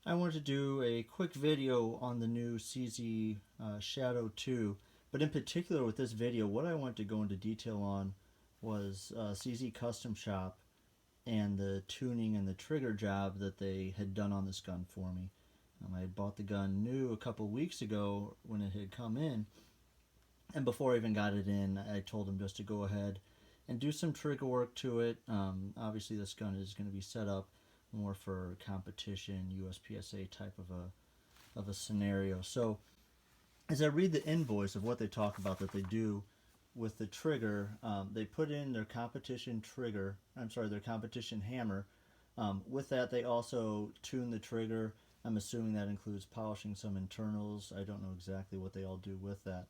I wanted to do a quick video on the new CZ Shadow 2, but in particular with this video, what I want to go into detail on was CZ Custom Shop and the tuning and the trigger job that they had done on this gun for me. I had bought the gun new a couple weeks ago when it had come in, and before I even got it in, I told them just to go ahead and do some trigger work to it. Obviously, this gun is going to be set up more for competition, USPSA type of a scenario. So, as I read the invoice of what they talk about that they do with the trigger, they put in their competition trigger. I'm sorry, their competition hammer. With that, they also tune the trigger. I'm assuming that includes polishing some internals. I don't know exactly what they all do with that.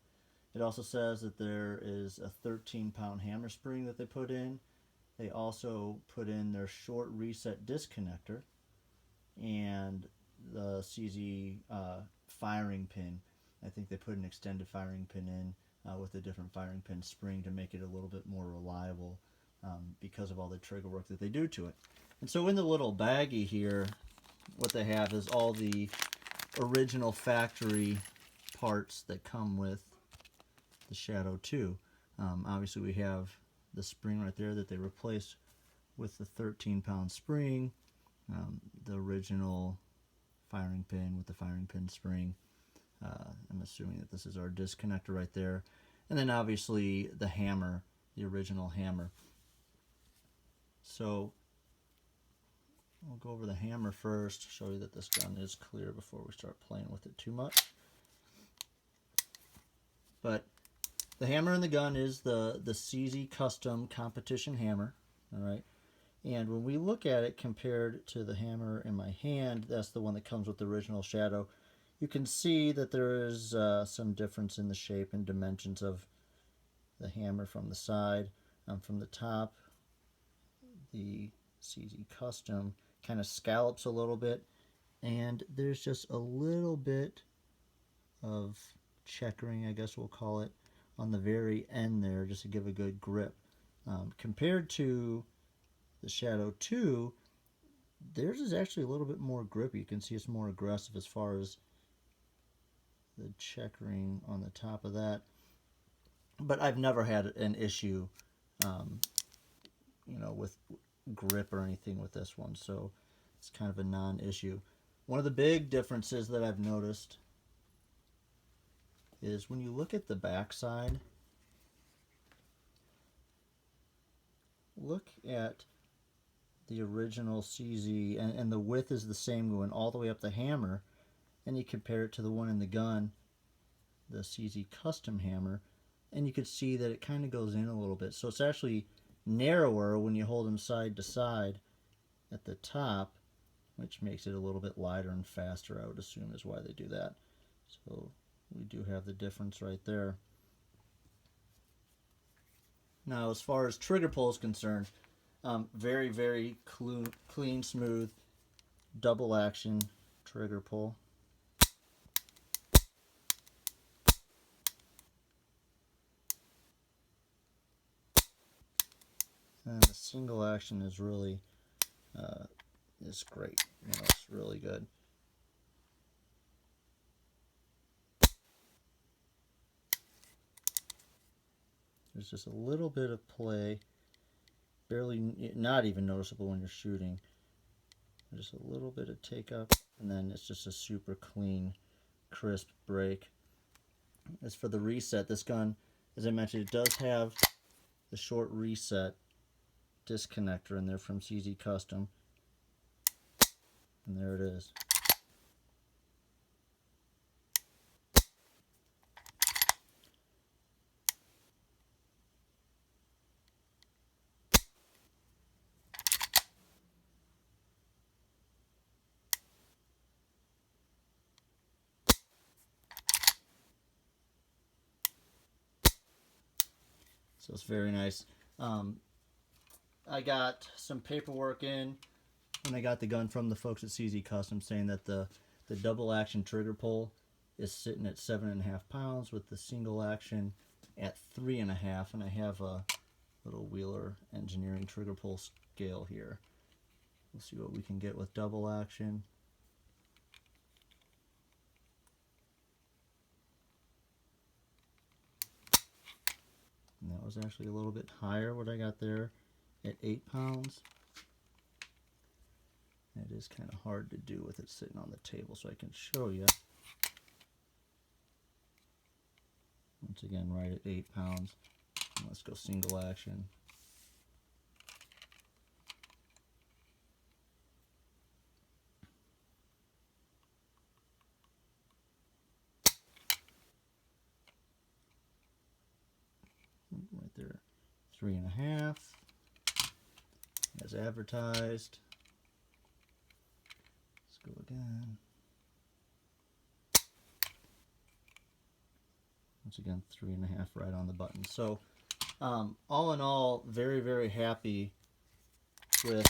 It also says that there is a 13-pound hammer spring that they put in. They also put in their short reset disconnector and the CZ firing pin. I think they put an extended firing pin in with a different firing pin spring to make it a little bit more reliable because of all the trigger work that they do to it. And so in the little baggie here, what they have is all the original factory parts that come with the Shadow 2. Obviously we have the spring right there that they replaced with the 13-pound spring, the original firing pin with the firing pin spring. I'm assuming that this is our disconnector right there. And then obviously the hammer, the original hammer. So we'll go over the hammer first, show you that this gun is clear before we start playing with it too much. But the hammer in the gun is the CZ Custom Competition Hammer. All right. And when we look at it compared to the hammer in my hand, that's the one that comes with the original Shadow, you can see that there is some difference in the shape and dimensions of the hammer from the side. From the top, the CZ Custom kind of scallops a little bit, and there's just a little bit of checkering, I guess we'll call it, on the very end there just to give a good grip. Compared to the Shadow 2, theirs is actually a little bit more grippy. You can see it's more aggressive as far as the checkering on the top of that. But I've never had an issue, with grip or anything with this one, so it's kind of a non-issue. One of the big differences that I've noticed is when you look at the backside, look at the original CZ, and the width is the same going all the way up the hammer, and you compare it to the one in the gun, the CZ Custom Hammer, and you could see that it kind of goes in a little bit. So it's actually narrower when you hold them side to side at the top, which makes it a little bit lighter and faster, I would assume is why they do that. So we do have the difference right there. Now, as far as trigger pull is concerned, very, very clean, smooth, double action trigger pull. And the single action is really is great. It's really good. There's just a little bit of play, barely, not even noticeable when you're shooting. Just a little bit of take up, and then it's just a super clean, crisp break. As for the reset, this gun, as I mentioned, it does have the short reset disconnector in there from CZ Custom, and there it is. So it's very nice. I got some paperwork in when I got the gun from the folks at CZ Custom saying that the double action trigger pull is sitting at 7.5 pounds with the single action at 3.5, and I have a little Wheeler Engineering trigger pull scale here. We'll see what we can get with double action. And that was actually a little bit higher what I got there at 8 pounds. It is kind of hard to do with it sitting on the table, so I can show you. Once again, right at 8 pounds. And let's go single action. Right there, 3.5, as advertised. Let's go again. Once again, 3.5 right on the button. So all in all, very, very happy with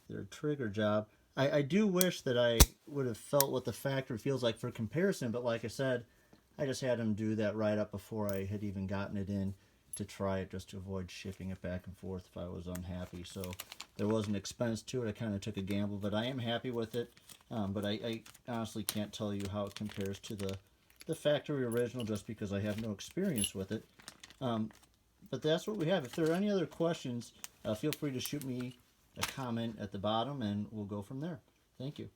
their trigger job. I do wish that I would have felt what the factory feels like for comparison, but like I said, I just had them do that right up before I had even gotten it in to try it, just to avoid shipping it back and forth if I was unhappy. So there was an expense to it. I kind of took a gamble, but I am happy with it. But I honestly can't tell you how it compares to the factory original just because I have no experience with it. But that's what we have. If there are any other questions, feel free to shoot me a comment at the bottom and we'll go from there. Thank you.